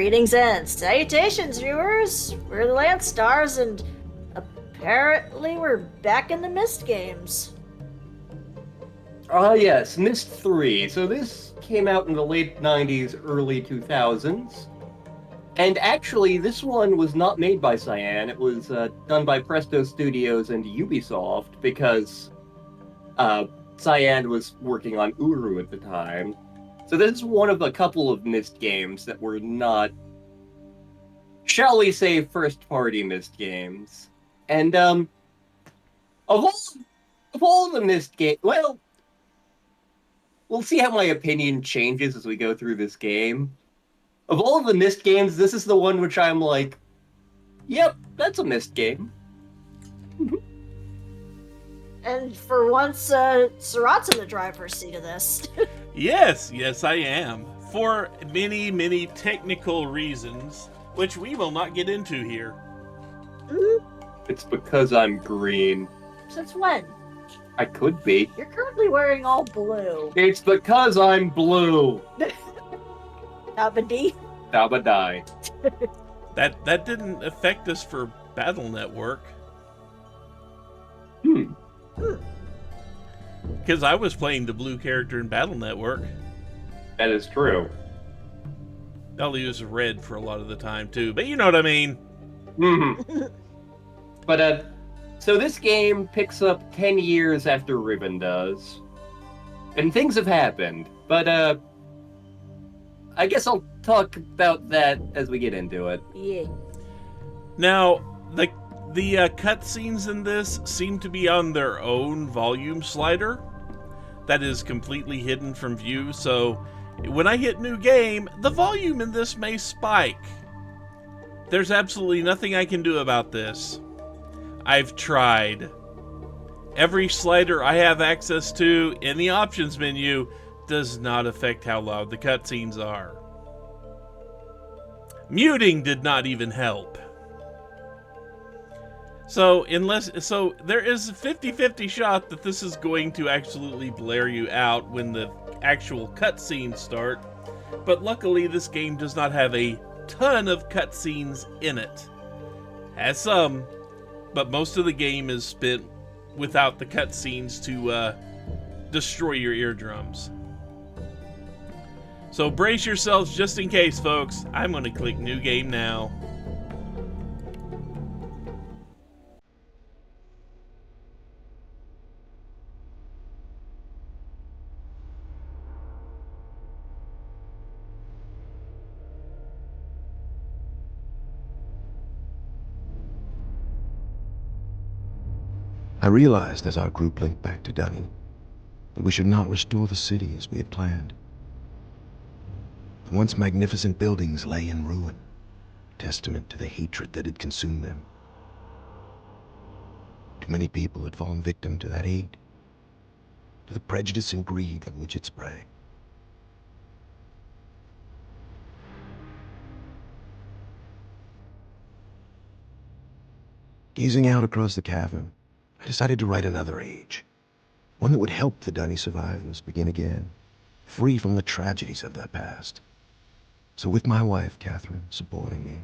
Greetings and salutations, viewers! We're the Land Stars, and apparently we're back in the Myst games. Yes, Myst 3. So this came out in the late 90s, early 2000s. And actually, this one was not made by Cyan. It was done by Presto Studios and Ubisoft because Cyan was working on Uru at the time. So this is one of a couple of Myst games that were not, shall we say, first-party Myst games. And of all the Myst games, well, we'll see how my opinion changes as we go through this game. Of all of the Myst games, this is the one which I'm like, yep, that's a Myst game. And for once, Surat's in the driver's seat of this. Yes, I am. For many, many technical reasons, which we will not get into here. It's because I'm green. Since when? I could be. You're currently wearing all blue. It's because I'm blue. Abadi? Dabadai. That didn't affect us for Battle Network. Because I was playing the blue character in Battle Network. That is true. I'll use red for a lot of the time too, but you know what I mean. But so this game picks up 10 years after Ribbon does, and things have happened. But I guess I'll talk about that as we get into it. Yeah. Now the cutscenes in this seem to be on their own volume slider that is completely hidden from view, so when I hit new game, the volume in this may spike. There's absolutely nothing I can do about this. I've tried. Every slider I have access to in the options menu does not affect how loud the cutscenes are. Muting did not even help. So there is a 50-50 shot that this is going to absolutely blare you out when the actual cutscenes start, but luckily this game does not have a ton of cutscenes in it. Has some, but most of the game is spent without the cutscenes to destroy your eardrums. So brace yourselves just in case, folks. I'm going to click New Game now. I realized as our group linked back to Dunny that we should not restore the city as we had planned. The once magnificent buildings lay in ruin, testament to the hatred that had consumed them. Too many people had fallen victim to that hate, to the prejudice and greed from which it sprang. Gazing out across the cavern, I decided to write another age, one that would help the Dunny survivors begin again, free from the tragedies of their past. So with my wife, Catherine, supporting me,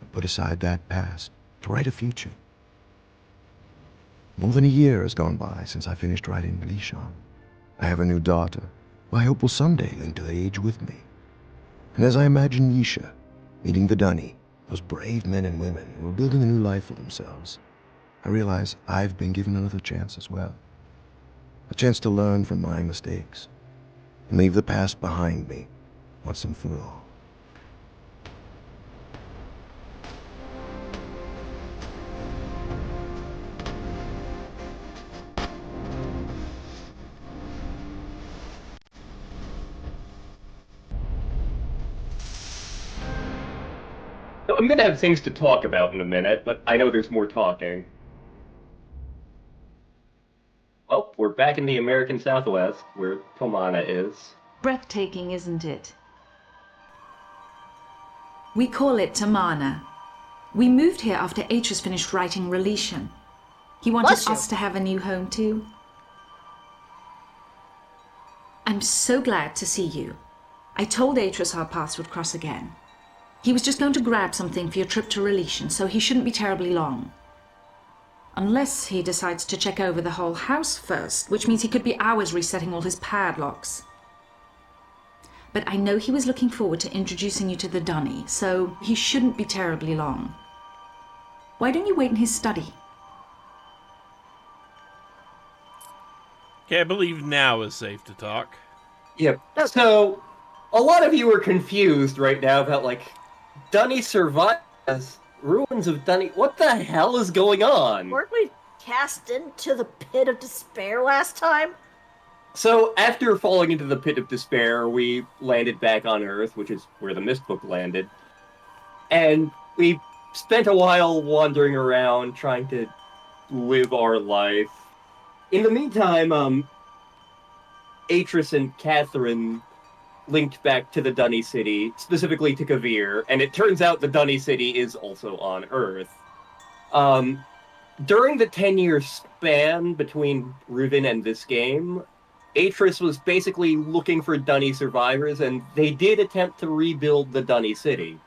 I put aside that past to write a future. More than a year has gone by since I finished writing Lishon. I have a new daughter, who I hope will someday link to the age with me. And as I imagine Yisha meeting the Dunny, those brave men and women who are building a new life for themselves, I realize I've been given another chance as well. A chance to learn from my mistakes and leave the past behind me once and for all. So I'm gonna have things to talk about in a minute, but I know there's more talking. Well, we're back in the American Southwest, where Tomana is. Breathtaking, isn't it? We call it Tamana. We moved here after Atrus finished writing Relation. He wanted Bless you. us to have a new home too. I'm so glad to see you. I told Atrus our paths would cross again. He was just going to grab something for your trip to Relation, so he shouldn't be terribly long. Unless he decides to check over the whole house first, which means he could be hours resetting all his padlocks. But I know he was looking forward to introducing you to the Dunny, so he shouldn't be terribly long. Why don't you wait in his study? Okay, I believe now is safe to talk. Yep. So, a lot of you are confused right now about, like, Dunny survived as ruins of Dunny. What the hell is going on? Weren't we cast into the pit of despair last time? So, after falling into the pit of despair, we landed back on Earth, which is where the Myst Book landed. And we spent a while wandering around, trying to live our life. In the meantime, Atrus and Catherine linked back to the Dunny City, specifically to Kavir, and it turns out the Dunny City is also on Earth. During the 10-year span between Riven and this game, Atrus was basically looking for Dunny survivors, and they did attempt to rebuild the Dunny City.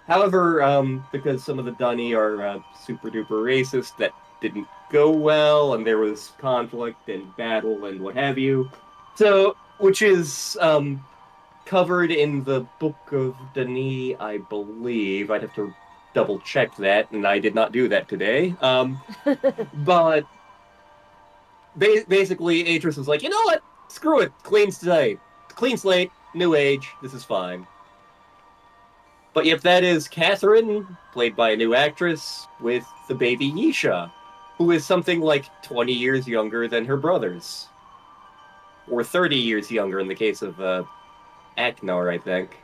However, because some of the Dunny are super-duper racist, that didn't go well, and there was conflict and battle and what have you. So, which is covered in the Book of Dunny, I believe. I'd have to double-check that, and I did not do that today. But basically, Atrus was like, you know what? Screw it. Clean slate, new age. This is fine. But yep, that is Catherine, played by a new actress, with the baby Yisha, who is something like 20 years younger than her brothers. Or 30 years younger in the case of Aknar, I think.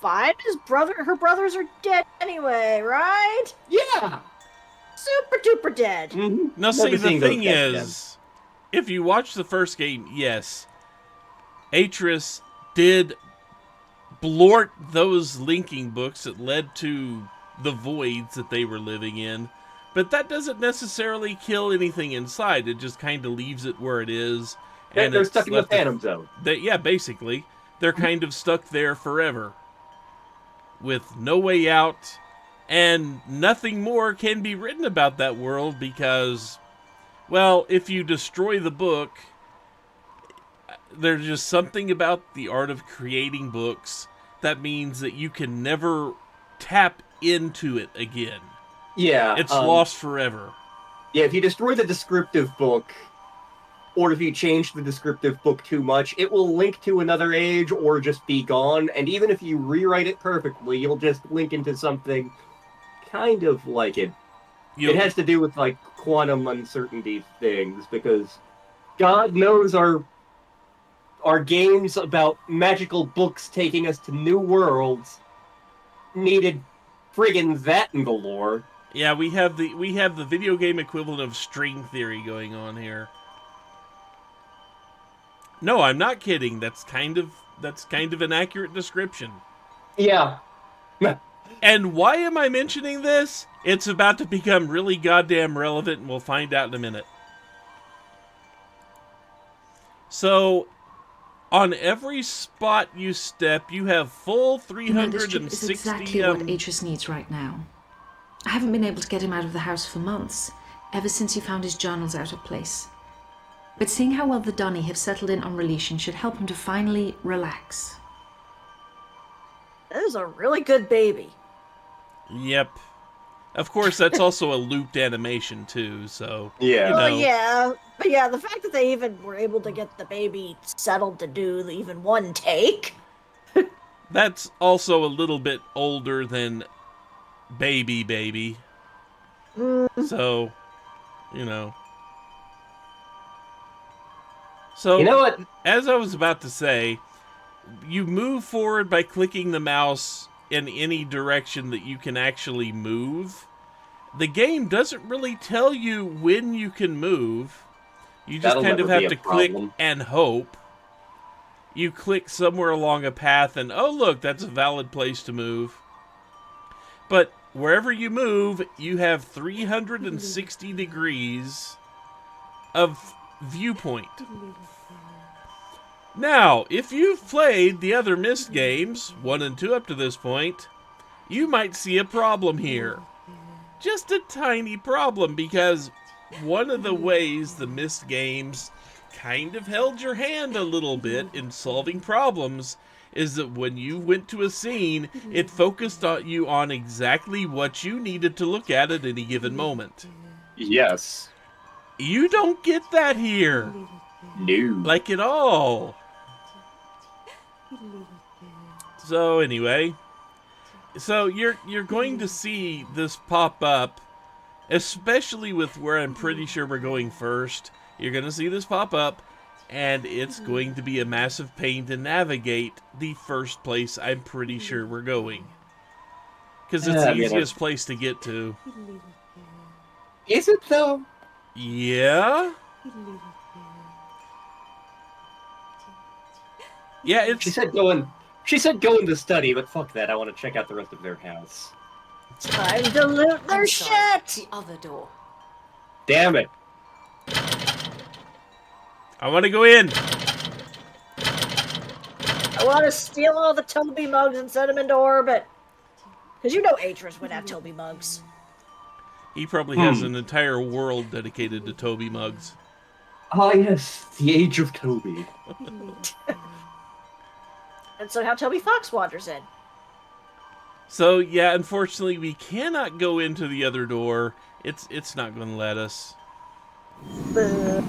Fine, her brothers are dead anyway, right? Yeah! Super duper dead. Mm-hmm. Now, see, the thing is, if you watch the first game, yes, Atrus did blort those linking books that led to the voids that they were living in, but that doesn't necessarily kill anything inside. It just kind of leaves it where it is. And they're stuck in the Phantom Zone. Yeah, basically. They're kind of stuck there forever, with no way out, and nothing more can be written about that world because, well, if you destroy the book, there's just something about the art of creating books that means that you can never tap into it again. Yeah. It's lost forever. Yeah, if you destroy the descriptive book, or if you change the descriptive book too much, it will link to another age or just be gone. And even if you rewrite it perfectly, you'll just link into something kind of like it. It has to do with, like, quantum uncertainty things, because God knows our games about magical books taking us to new worlds needed friggin' that in the lore. Yeah, we have the video game equivalent of string theory going on here. No, I'm not kidding. That's kind of an accurate description. Yeah. And why am I mentioning this? It's about to become really goddamn relevant, and we'll find out in a minute. So, on every spot you step, you have full 360... This is exactly what Atrus needs right now. I haven't been able to get him out of the house for months, ever since he found his journals out of place. But seeing how well the Dunny have settled in on Relation should help him to finally relax. That is a really good baby. Yep. Of course, that's also a looped animation, too, so... Yeah. You know. Oh, yeah. But yeah, the fact that they even were able to get the baby settled to do even one take. That's also a little bit older than baby. So, you know. So, you know what? As I was about to say, you move forward by clicking the mouse in any direction that you can actually move. The game doesn't really tell you when you can move. You just kind of have to click and hope. You click somewhere along a path and, oh look, that's a valid place to move. But wherever you move, you have 360 degrees of viewpoint. Now, if you've played the other Myst games, 1 and 2 up to this point, you might see a problem here. Just a tiny problem, because one of the ways the Myst games kind of held your hand a little bit in solving problems is that when you went to a scene, it focused on you on exactly what you needed to look at any given moment. Yes. You don't get that here. No. Like at all. So anyway, so you're going to see this pop up, especially with where I'm pretty sure we're going first. You're going to see this pop up, and it's going to be a massive pain to navigate the first place I'm pretty sure we're going. Because it's the easiest place to get to. Is it, though? Yeah? Yeah, it's... She said go in the study, but fuck that. I want to check out the rest of their house. Time to loot their shit! The other door. Damn it. I want to go in. I want to steal all the Toby mugs and send them into orbit. Because you know Atrus would have Toby mugs. He probably has an entire world dedicated to Toby mugs. Ah, yes. The age of Toby. And so how Toby Fox wanders in. So, yeah, unfortunately, we cannot go into the other door. It's not going to let us. But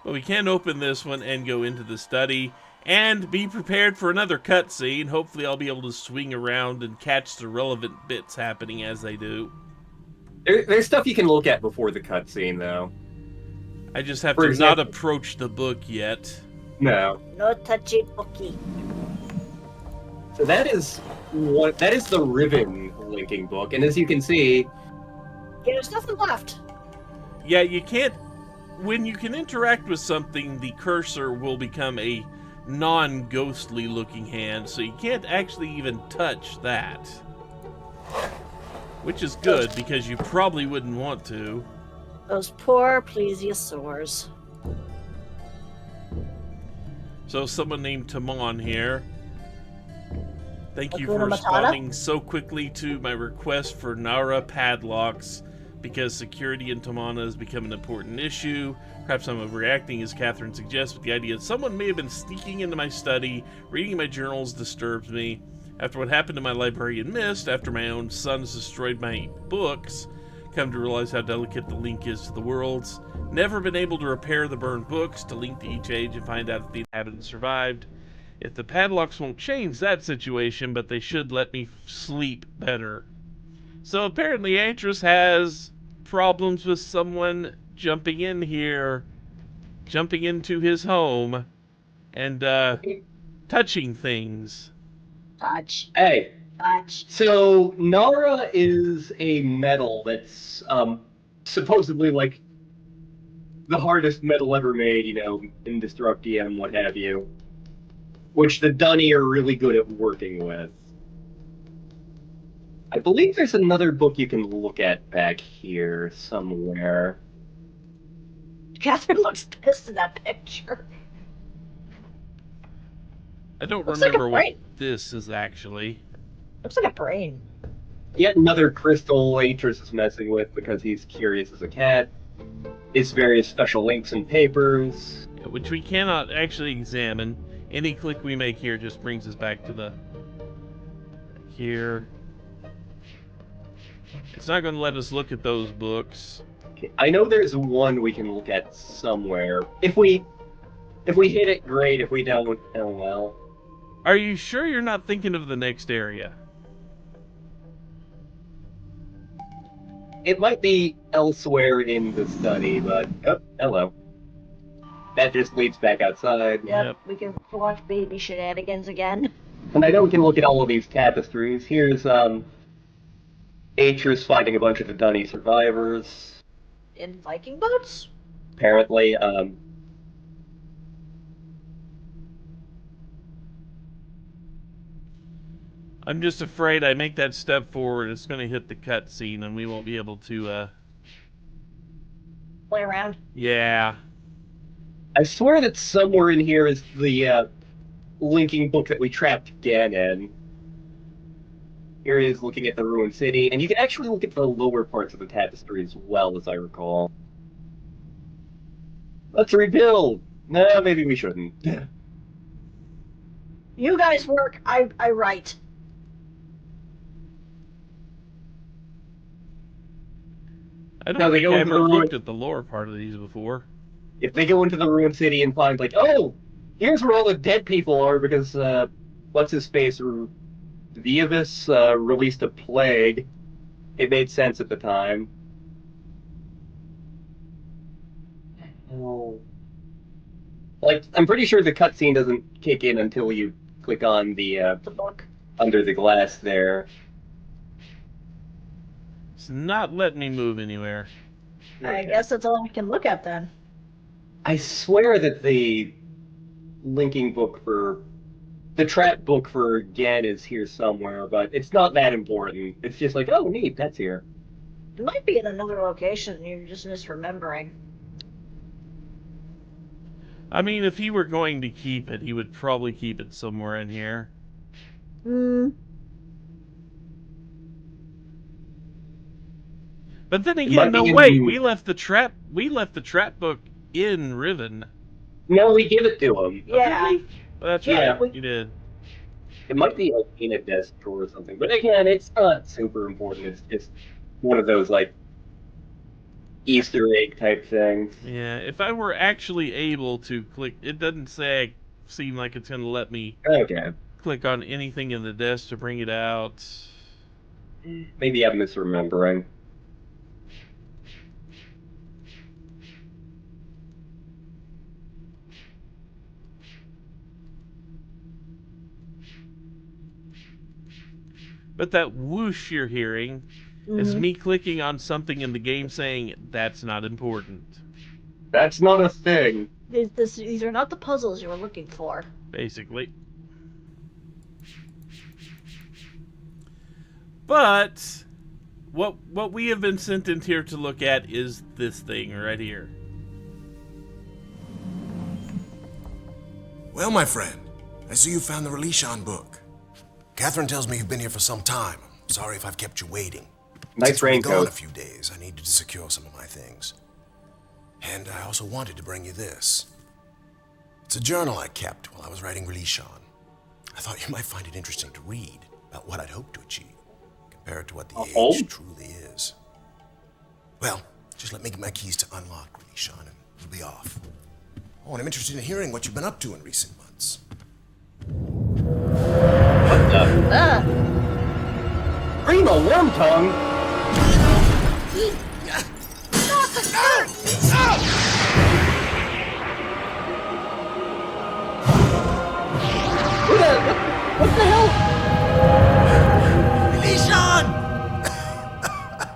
we can open this one and go into the study. And be prepared for another cutscene. Hopefully I'll be able to swing around and catch the relevant bits happening as they do. There's stuff you can look at before the cutscene, though. I just have For to example- not approach the book yet. No. No touchy bookie. So that is the ribbon linking book, and as you can see, Yeah, there's nothing left. Yeah, you can't... When you can interact with something, the cursor will become a non-ghostly looking hand, so you can't actually even touch that. Which is good, because you probably wouldn't want to. Those poor plesiosaurs. So someone named Tamon here. Thank you for Hakuna Matata? responding so quickly to my request for Nara padlocks, because security in Tamana has become an important issue. Perhaps I'm overreacting, as Catherine suggests, but the idea that someone may have been sneaking into my study, reading my journals disturbs me. After what happened to my library in Myst, after my own sons destroyed my books, come to realize how delicate the link is to the worlds. Never been able to repair the burned books, to link to each age and find out if the inhabitants survived. If the padlocks won't change that situation, but they should let me sleep better. So apparently Atrus has problems with someone jumping in here, jumping into his home, and touching things. Touch. hey, Touch. so Nara is a metal that's supposedly like the hardest metal ever made, Indestructium, what have you, which the Dunny are really good at working with. I believe there's another book you can look at back here somewhere. Catherine looks pissed in that picture. I don't Looks like a remember what brain. this is actually. Looks like a brain. Yet another crystal Atrus is messing with because he's curious as a cat. It's various special links and papers. Which we cannot actually examine. Any click we make here just brings us back to the... here. It's not going to let us look at those books. I know there's one we can look at somewhere. If we hit it, great. If we don't, oh well. Are you sure you're not thinking of the next area? It might be elsewhere in the study, but oh, hello. That just leads back outside. Yep. We can watch baby shenanigans again. And I know we can look at all of these tapestries. Here's Atrus finding a bunch of the Dunny survivors. In Viking boats? Apparently, I'm just afraid I make that step forward, it's going to hit the cutscene and we won't be able to, Play around. yeah. I swear that somewhere in here is the linking book that we trapped Dan in. Here he is looking at the ruined city, and you can actually look at the lower parts of the tapestry as well, as I recall. Let's rebuild! No, maybe we shouldn't. You guys work, I write. I don't No, they think go I into ever the looked ruin- at the lower part of these before. If they go into the ruined city and find, like, oh, here's where all the dead people are because, what's-his-face, Vivus, released a plague. It made sense at the time. Oh. Like, I'm pretty sure the cutscene doesn't kick in until you click on the book. under the glass there. It's not letting me move anywhere. I guess that's all we can look at then. I swear that the linking book for the trap book for Gan is here somewhere, but it's not that important. It's just like, oh, neat, that's here. It might be in another location, you're just misremembering. I mean, if he were going to keep it, he would probably keep it somewhere in here. But then again, no, wait, we left the trap book in Riven. No, we give it to him. Yeah. Well, that's Yeah, right, you did. It might be like in a desk drawer or something, but again, it's not super important. It's just one of those like Easter egg type things. Yeah, if I were actually able to click, it doesn't seem like it's going to let me Okay, click on anything in the desk to bring it out. maybe I'm misremembering. But that whoosh you're hearing is me clicking on something in the game saying, that's not important. That's not a thing. These are not the puzzles you were looking for. Basically. But what we have been sent in here to look at is this thing right here. Well, my friend, I see you found the Relishon book. Catherine tells me you've been here for some time. I'm sorry if I've kept you waiting. Nice Since we've been gone raincoat. a few days, I needed to secure some of my things. And I also wanted to bring you this. It's a journal I kept while I was writing Relishon. I thought you might find it interesting to read about what I'd hoped to achieve, compared to what the age truly is. Well, just let me get my keys to unlock Relishon and we'll be off. Oh, and I'm interested in hearing what you've been up to in recent months. What the? Primo worm tongue. What the hell? Relishon!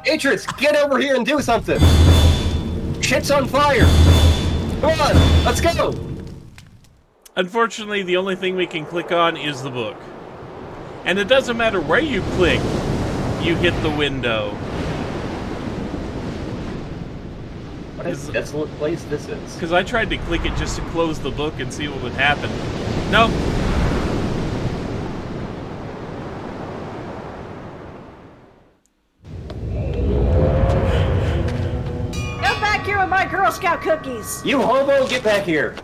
Atrus, get over here and do something! Shit's on fire! Come on, let's go! Unfortunately, the only thing we can click on is the book. And it doesn't matter where you click, you hit the window. What a desolate place this is. Because I tried to click it just to close the book and see what would happen. Nope. Get back here with my Girl Scout cookies! You hobo, get back here!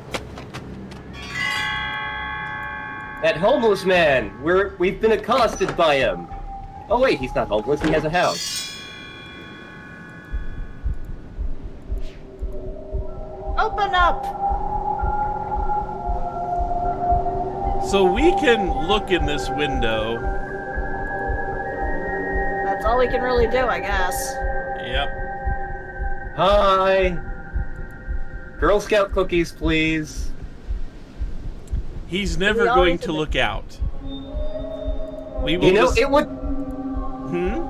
That homeless man! We've been accosted by him! Oh wait, he's not homeless, he has a house. Open up! So we can look in this window. That's all we can really do, I guess. Yep. Hi! Girl Scout cookies, please. He's never We going always to admit- look out. We will You know, just... it would Hmm?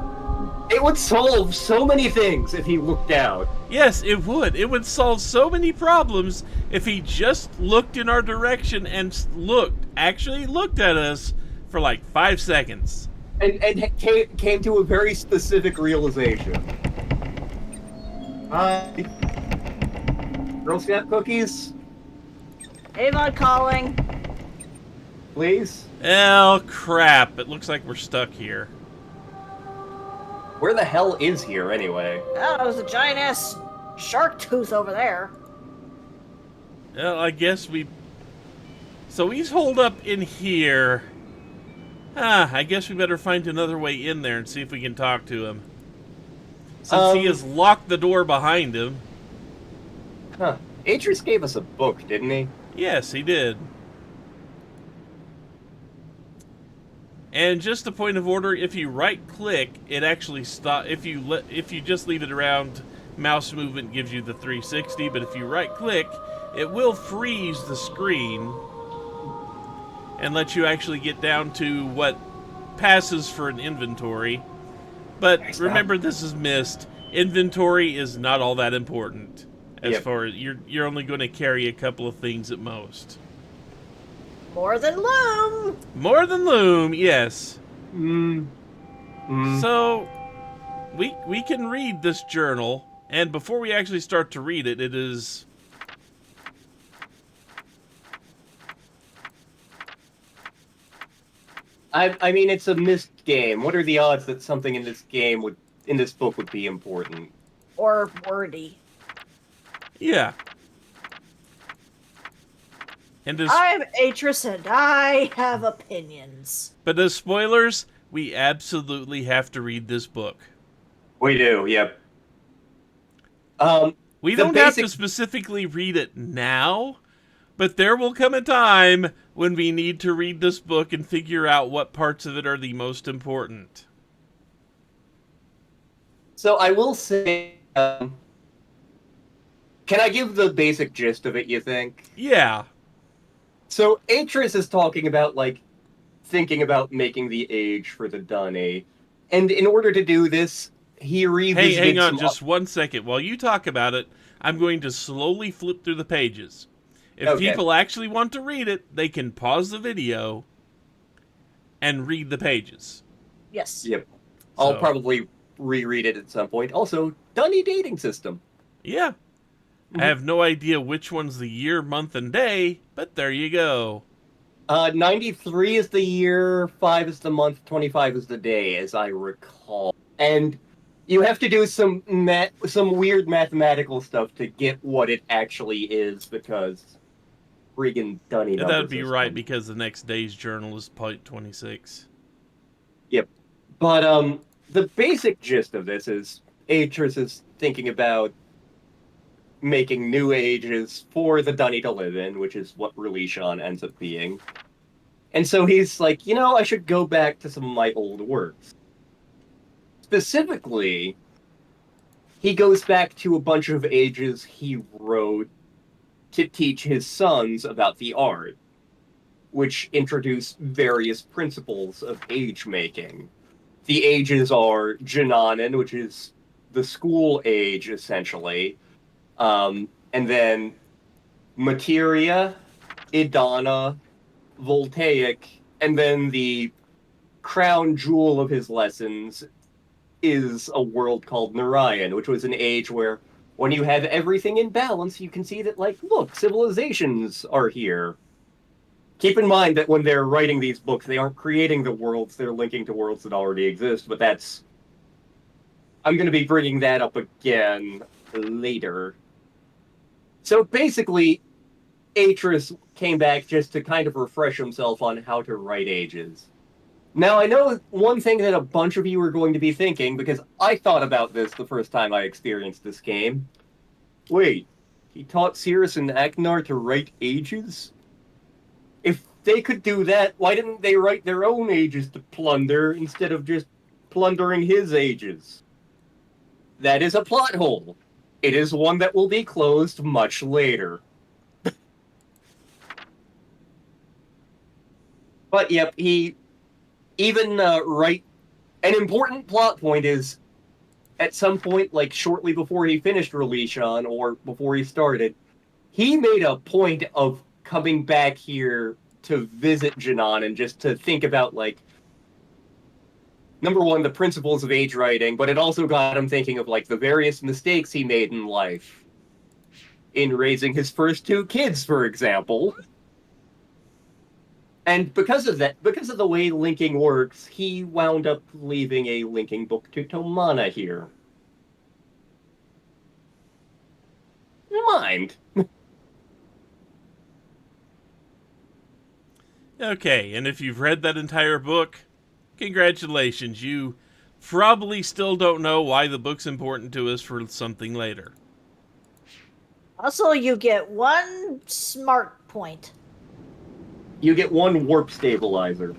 it would solve so many things if he looked out. Yes, it would. It would solve so many problems if he just looked in our direction and actually looked at us for like 5 seconds. And came to a very specific realization. Hi. Girl Scout cookies? Avon calling. Please? Oh, crap. It looks like we're stuck here. Where the hell is here, anyway? Oh, there's a giant-ass shark tooth over there. Well, I guess we... So he's holed up in here. I guess we better find another way in there and see if we can talk to him. Since he has locked the door behind him. Huh. Atrus gave us a book, didn't he? Yes, he did. And just a point of order, if you right-click, it actually stops. If you just leave it around, mouse movement gives you the 360. But if you right-click, it will freeze the screen and let you actually get down to what passes for an inventory. But remember, this is Myst. Inventory is not all that important. As far as you're only going to carry a couple of things at most. More than loom. More than loom, yes. Mm. So we can read this journal, and before we actually start to read it, it is. I mean, it's a Myst game. What are the odds that something in this book would be important? Or wordy. Yeah. And I'm Atrus and I have opinions. But as spoilers, we absolutely have to read this book. We do, yep. We don't have to specifically read it now, but there will come a time when we need to read this book and figure out what parts of it are the most important. So I will say, can I give the basic gist of it, you think? Yeah. So Atrus is talking about, like, thinking about making the age for the Dunny. And in order to do this, he revisited... Hey, hang on just 1 second. While you talk about it, I'm going to slowly flip through the pages. If people actually want to read it, they can pause the video and read the pages. Yes. Yep. I'll probably reread it at some point. Also, Dunny dating system. Yeah. I have no idea which one's the year, month, and day, but there you go. 93 is the year, 5 is the month, 25 is the day, as I recall. And you have to do some weird mathematical stuff to get what it actually is, because friggin' Dunny numbers. That would be right, because the next day's journal is point 26. Yep. But the basic gist of this is Atrus is thinking about making new ages for the Dunny to live in, which is what Relishon ends up being. And so he's like, I should go back to some of my old works. Specifically, he goes back to a bunch of ages he wrote to teach his sons about the art, which introduce various principles of age making. The ages are Jananen, which is the school age, essentially. And then Materia, Idana, Voltaic, and then the crown jewel of his lessons is a world called Narayan, which was an age where when you have everything in balance, you can see that, like, look, civilizations are here. Keep in mind that when they're writing these books, they aren't creating the worlds, they're linking to worlds that already exist, but that's... I'm going to be bringing that up again later. So basically, Atrus came back just to kind of refresh himself on how to write ages. Now, I know one thing that a bunch of you are going to be thinking, because I thought about this the first time I experienced this game. Wait, he taught Cirrus and Agnar to write ages? If they could do that, why didn't they write their own ages to plunder instead of just plundering his ages? That is a plot hole. It is one that will be closed much later. But yep, he even an important plot point is at some point, like shortly before he finished Relishon or before he started, he made a point of coming back here to visit Janan and just to think about, like, number one, the principles of age writing, but it also got him thinking of, like, the various mistakes he made in life. in raising his first 2 kids, for example. And because of the way linking works, he wound up leaving a linking book to Tomana here. Mind. Okay, and if you've read that entire book, congratulations. You probably still don't know why the book's important to us for something later. Also, you get 1 smart point. You get 1 warp stabilizer.